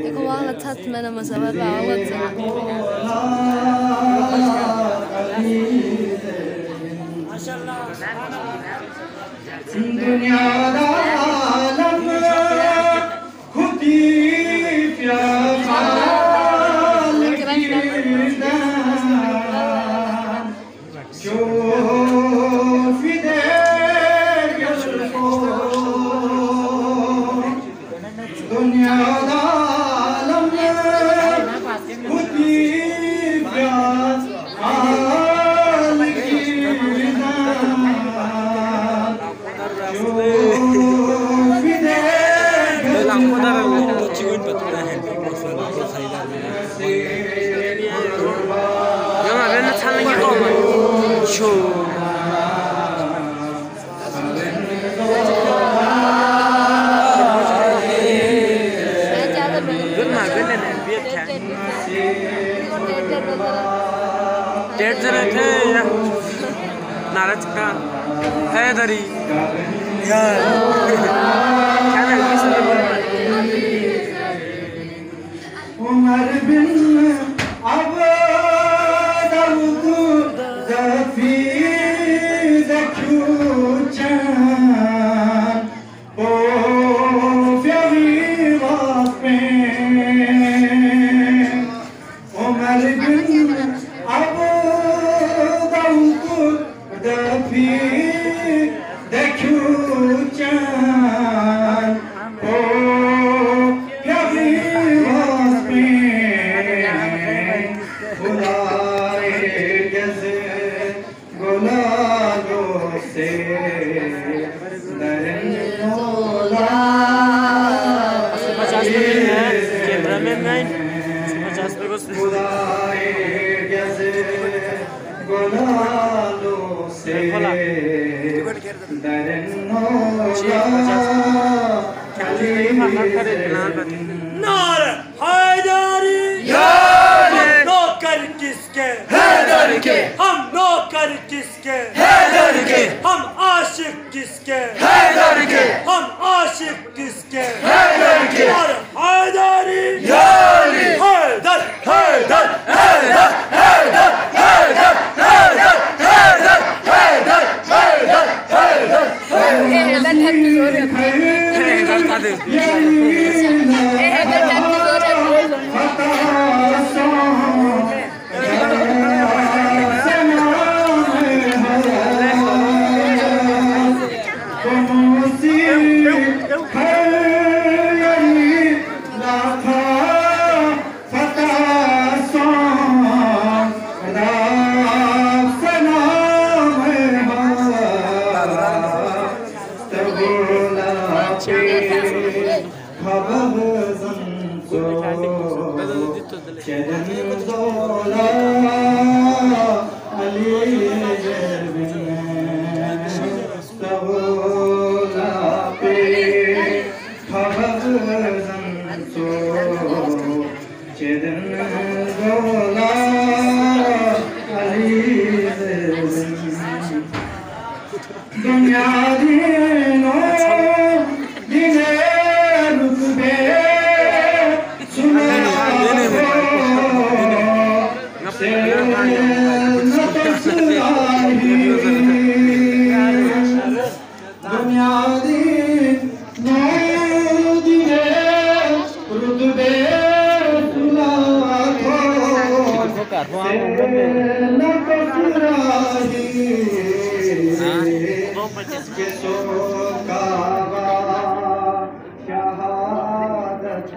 देखो वहाँ अच्छा मैंने मसवर आवाज दुनिया दा आलम खुदी डेढ़ जने थे नाराज का है दरी उमर बिन अब दाऊद ज़फ़ी ज़ख्यूचन ओ प्यारी वापे उमर बिन अब दाऊद ज़फ़ी ज़ख्यूचन ओ प्यारी वापे बुलाए जैसे गुलालों से बुलाए जैसे गुलालों से नारे हैदरी नौकर किसके हैदर के हम नौकर किसके हैदर के हम आशिक किसके हैदर के हम आशिक किसके हैदर के नारे हैदरी याली हैदर हैदर हैदर हैदर हैदर हैदर हैदर हैदर हैदर दुनिया दीनो दिने रुतबे सुना दुनिया दीनो दिने रुतबे सुना शहादत